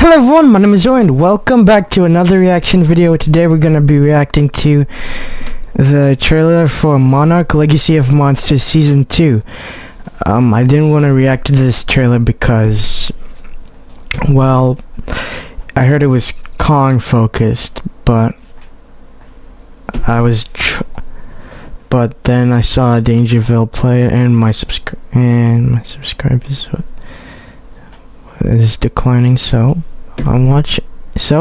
Hello everyone, my name is Owen. Welcome back to another reaction video. Today we're gonna be reacting to the trailer for Monarch Legacy of Monsters Season 2. I didn't want to react to this trailer because, well, I heard it was Kong focused, but but then I saw Dangerville play and my subscribers is declining, so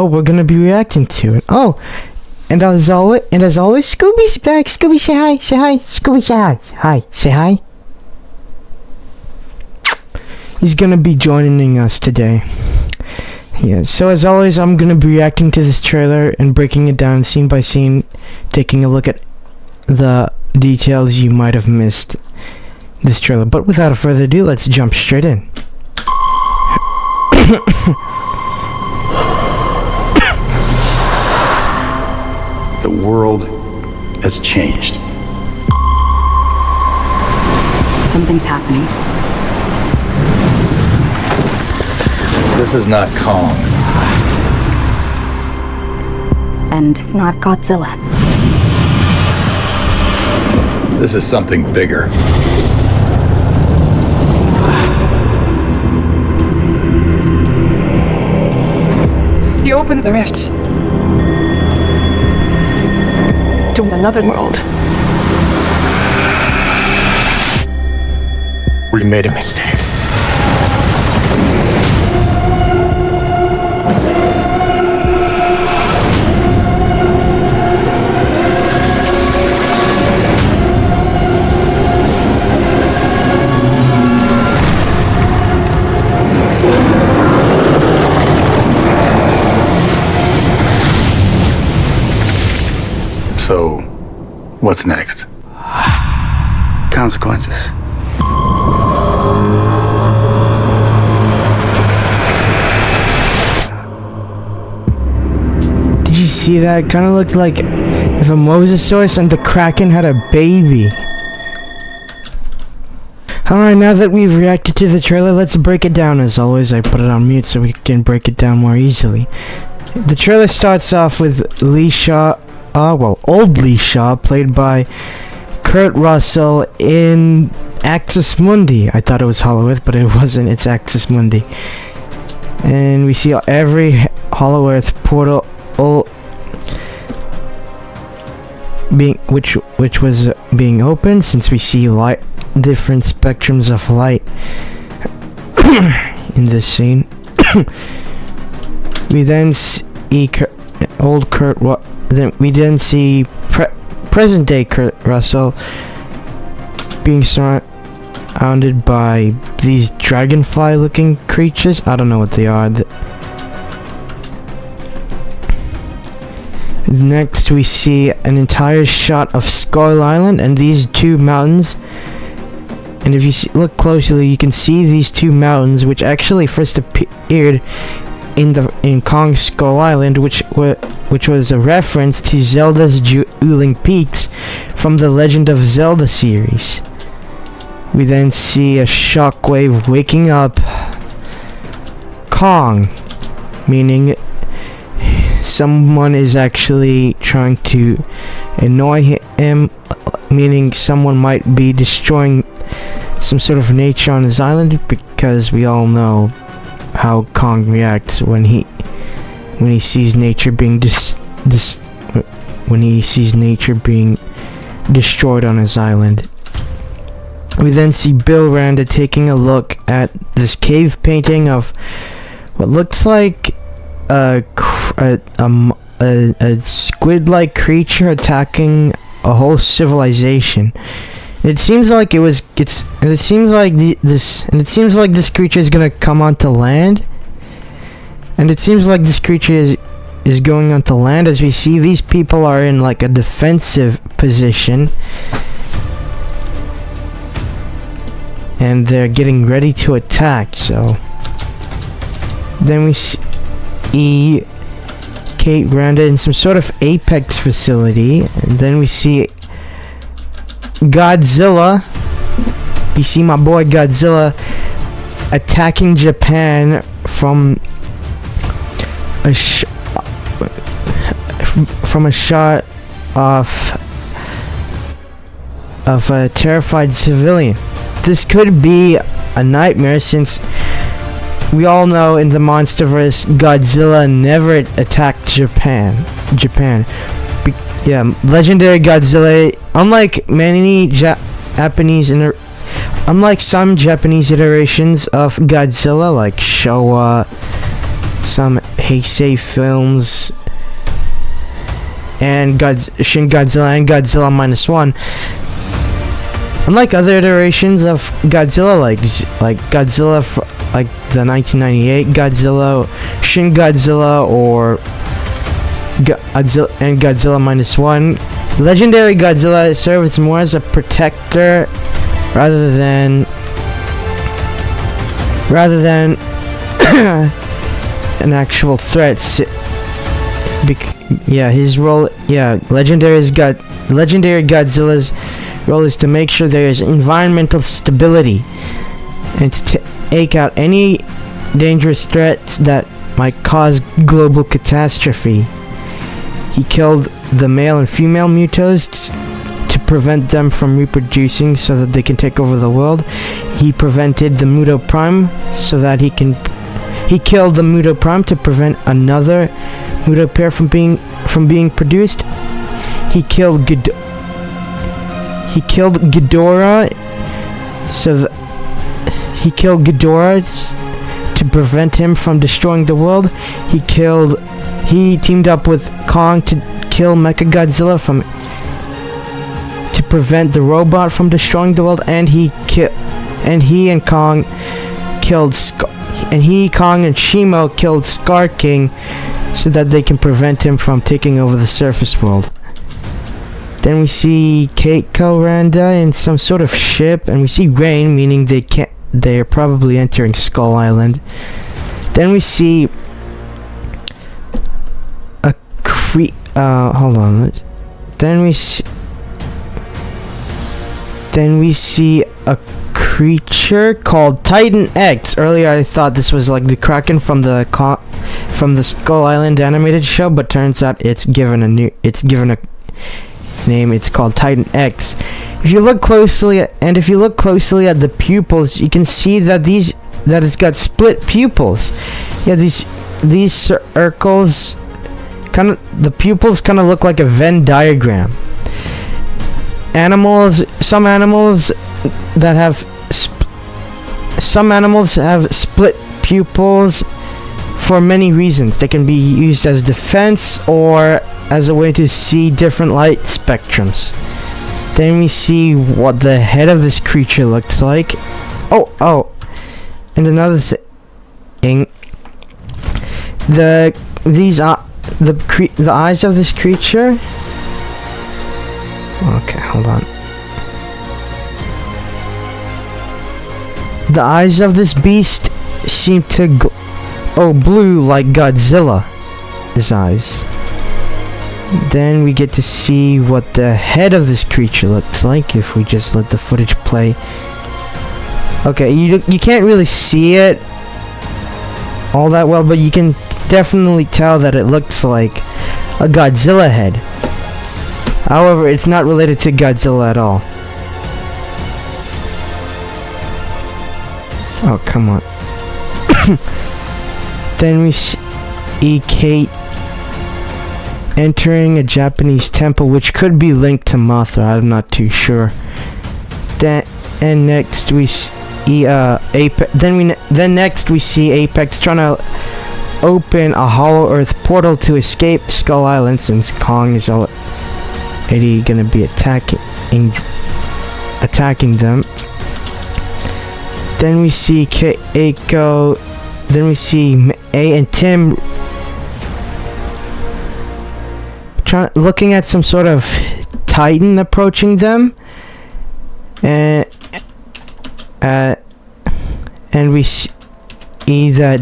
we're gonna be reacting to it. Oh, and as always, Scooby's back. Scooby, say hi, Scooby, say hi, say hi. He's gonna be joining us today. Yeah, so as always, I'm gonna be reacting to this trailer and breaking it down scene by scene, taking a look at the details you might have missed this trailer. But without further ado, let's jump straight in. The world has changed. Something's happening. This is not Kong. And it's not Godzilla. This is something bigger. He opened the rift to another world. We made a mistake. So, what's next? Consequences. Did you see that? It kind of looked like if a Mosasaurus and the Kraken had a baby. Alright, now that we've reacted to the trailer, let's break it down. As always, I put it on mute so we can break it down more easily. The trailer starts off with Lee Shaw, old Lee Shaw, played by Kurt Russell in Axis Mundi. I thought it was Hollow Earth, but it wasn't. It's Axis Mundi. And we see every Hollow Earth portal which was being opened, since we see different spectrums of light in this scene. We then see we then see present day Kurt Russell being surrounded by these dragonfly looking creatures. I don't know what they are. Next we see an entire shot of Skull Island and these two mountains. And if you look closely, you can see these two mountains, which actually first appeared in Kong's Skull Island, which was a reference to Zelda's Dueling Peaks from the Legend of Zelda series. We then see a shockwave waking up Kong, meaning someone is actually trying to annoy him, meaning someone might be destroying some sort of nature on his island, because we all know how Kong reacts when he sees nature being destroyed on his island. We then see Bill Randa taking a look at this cave painting of what looks like a squid-like creature attacking a whole civilization. It seems like this creature is gonna come onto land, and it seems like this creature is going onto land. As we see, these people are in like a defensive position, and they're getting ready to attack. So then we see Kate Randa in some sort of Apex facility, and then we see Godzilla. You see my boy Godzilla attacking Japan from from a shot of a terrified civilian. This could be a nightmare, since we all know in the MonsterVerse, Godzilla never attacked Japan. Legendary Godzilla, unlike some Japanese iterations of Godzilla, like Showa, some Heisei films, and Shin Godzilla and Godzilla -1. Unlike other iterations of Godzilla, like Godzilla, like the 1998 Godzilla, Shin Godzilla, or Godzilla -1, Legendary Godzilla serves more as a protector rather than an actual threat. His role, Legendary Godzilla's role is to make sure there is environmental stability and to take out any dangerous threats that might cause global catastrophe. He killed the male and female Mutos to prevent them from reproducing so that they can take over the world. He prevented the Muto Prime so that he killed the Muto Prime to prevent another Muto pair from being produced. He killed Ghidorah to prevent him from destroying the world. He teamed up with Kong to kill Mechagodzilla to prevent the robot from destroying the world, and Kong and Shimo killed Scar King so that they can prevent him from taking over the surface world. Then we see Keiko Randa in some sort of ship, and we see rain, meaning they're probably entering Skull Island. Then we see Then we see a creature called Titan X. Earlier I thought this was like the Kraken from the Skull Island animated show, but turns out it's given a name. It's called Titan X. If you look closely at the pupils, you can see that it's got split pupils. Yeah, these circles, the pupils kind of look like a Venn diagram. Some animals have split pupils for many reasons. They can be used as defense or as a way to see different light spectrums. Then we see what the head of this creature looks like. And another thing, the eyes of this creature. Okay, hold on. The eyes of this beast seem to blue like Godzilla's eyes. Then we get to see what the head of this creature looks like if we just let the footage play. Okay, you can't really see it all that well, but you can definitely tell that it looks like a Godzilla head. However, it's not related to Godzilla at all. Oh, come on. Then we see Kate entering a Japanese temple, which could be linked to Mothra. I'm not too sure. Next we see Apex. Next we see Apex trying to open a Hollow Earth portal to escape Skull Island, since Kong is already gonna be attacking them. Then we see Keiko. Then we see A and Tim looking at some sort of Titan approaching them, and we see that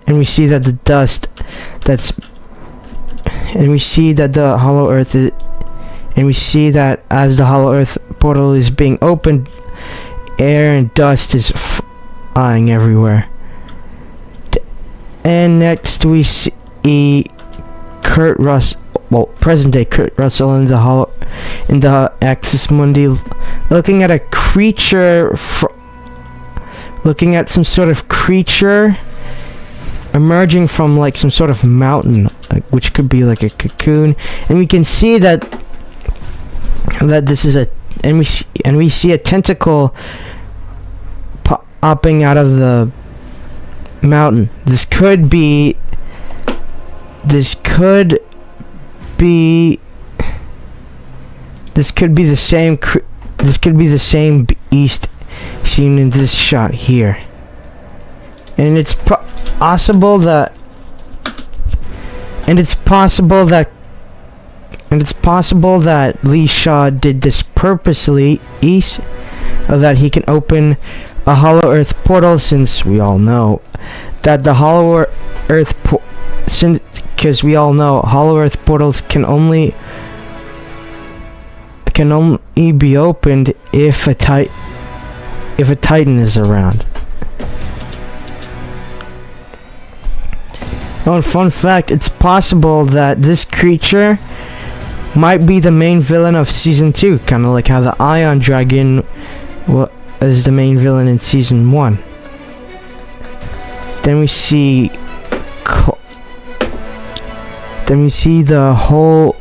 and we see that the dust and we see that the Hollow Earth and we see that as the Hollow Earth portal is being opened, air and dust is flying everywhere. And next we see Kurt Russell, well, present day Kurt Russell in the Axis Mundi, looking at a creature, looking at some sort of creature emerging from like some sort of mountain, which could be like a cocoon, and we can see that this is and we see a tentacle popping out of the mountain. This could be the same beast seen in this shot here, and it's possible that Lee Shaw did this purposely, so that he can open a Hollow Earth portal, since we all know that the Hollow Earth Hollow Earth portals can only be opened if a Titan is around. Oh, and fun fact, it's possible that this creature might be the main villain of Season 2, kind of like how the Ion Dragon was the main villain in Season 1. Then we see the whole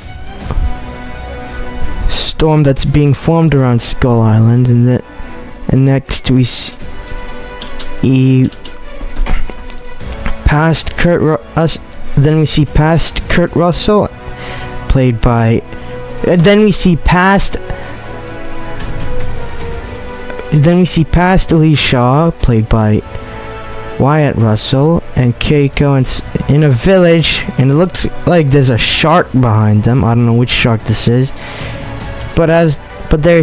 storm that's being formed around Skull Island, and next we see past Kurt Russell, played by. Then we see past Lee Shaw, played by Wyatt Russell, and Keiko in a village, and it looks like there's a shark behind them. I don't know which shark this is, but as they're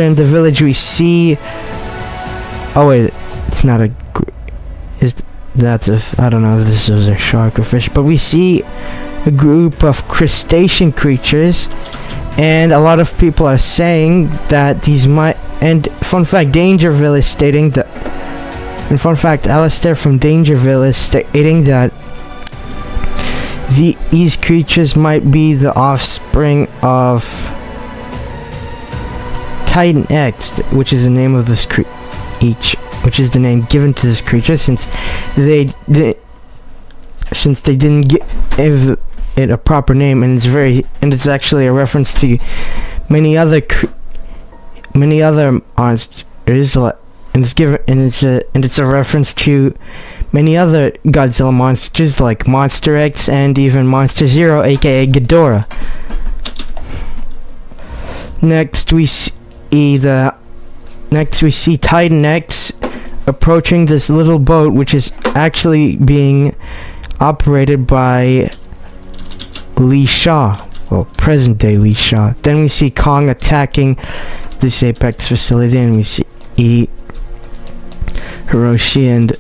in the village, we see. Oh wait, it's not a. I don't know if this is a shark or fish, but we see a group of crustacean creatures, and a lot of people are saying that these might. And fun fact, Dangerville is stating that. And fun fact, Alistair from Dangerville is stating that these creatures might be the offspring of Titan X, which is the name of this which is the name given to this creature, since they didn't give it a proper name, and it's actually a reference to many other monsters, and it's a reference to many other Godzilla monsters like Monster X and even Monster Zero, aka Ghidorah. Next we see Titan X approaching this little boat, which is actually being operated by Lee Shaw, well, present day Lee Shaw. Then we see Kong attacking this Apex facility, and we see Hiroshima,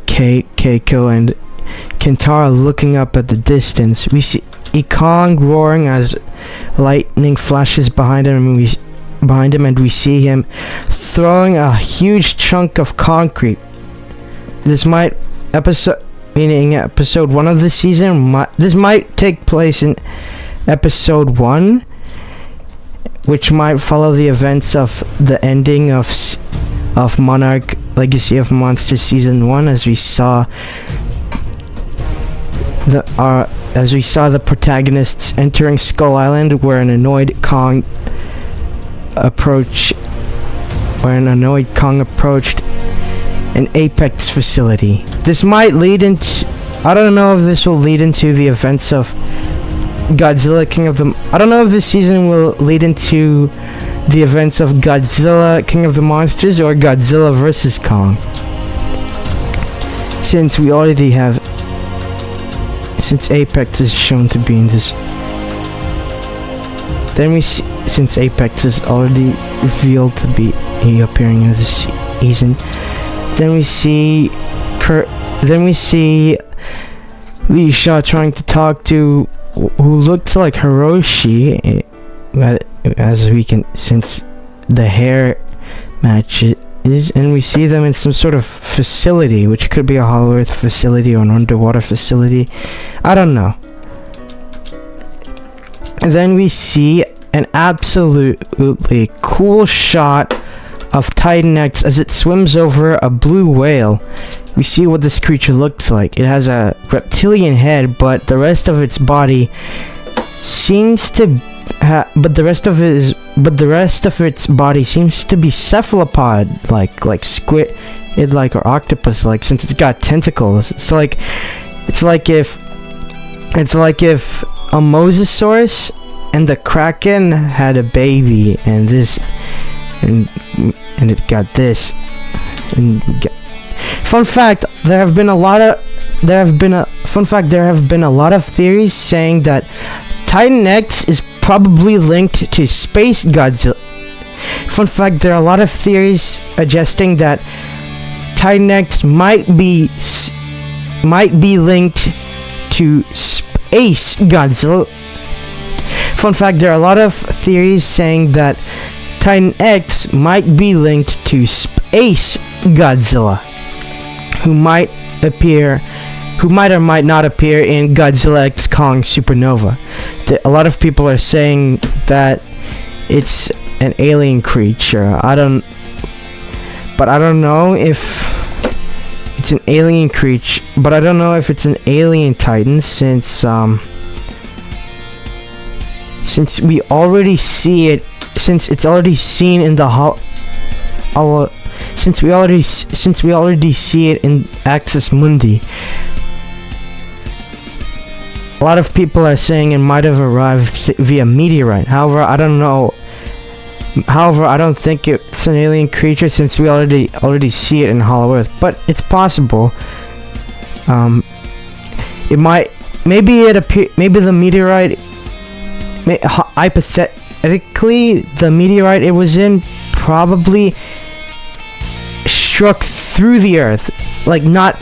Keiko, and Kentaro looking up at the distance. We see Kong roaring as lightning flashes behind him, and we see him throwing a huge chunk of concrete. Episode 1 of the season, this might take place in episode 1, which might follow the events of the ending of Monarch Legacy of Monsters Season 1, as we saw the protagonists entering Skull Island, where an annoyed Kong approached an Apex facility. This might lead into, I don't know if this will lead into the events of Godzilla King of the, I don't know if this season will lead into the events of Godzilla King of the Monsters or Godzilla vs. Kong, since Apex is shown to be in this. Then we see, since Apex is already revealed to be appearing in this season, then we see Lee Shaw trying to talk to who looks like Hiroshi, as we can, since the hair matches and we see them in some sort of facility, which could be a Hollow Earth facility or an underwater facility. I don't know. And then we see an absolutely cool shot of Titan X as it swims over a blue whale. We see what this creature looks like. It has a reptilian head, but the rest of its body seems to but the rest of its body seems to be cephalopod like squid or octopus like, since it's got tentacles. It's like if a mosasaurus and the kraken had a baby, and it got this. Fun fact, there have been a lot of theories saying that Titan X is probably linked to Space Godzilla. Fun fact, there are a lot of theories suggesting that Titan X might be linked to Space Godzilla. Fun fact, there are a lot of theories saying that Titan X might be linked to Space Godzilla, who might or might not appear in Godzilla X Kong Supernova. A lot of people are saying that it's an alien creature. I don't know if it's an alien creature, but I don't know if it's an alien Titan, since we already see it, since it's already seen in the since we already see it in Axis Mundi. A lot of people are saying it might have arrived via meteorite. However, I don't know. However, I don't think it's an alien creature, since we already see it in Hollow Earth. But it's possible. It might. Maybe the meteorite. Hypothetically, the meteorite it was in probably struck through the Earth, like not.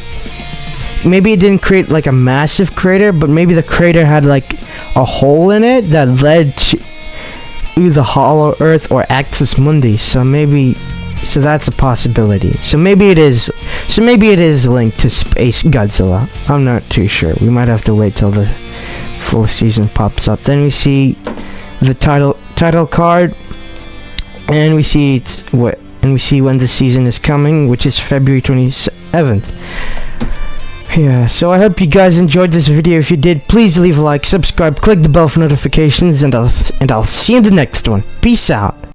Maybe it didn't create like a massive crater, but maybe the crater had like a hole in it that led to the Hollow Earth or Axis Mundi. So that's a possibility. So maybe it is linked to Space Godzilla. I'm not too sure. We might have to wait till the full season pops up. Then we see the title card, and we see when the season is coming, which is February 27th. Yeah, so I hope you guys enjoyed this video. If you did, please leave a like, subscribe, click the bell for notifications, and I'll see you in the next one. Peace out.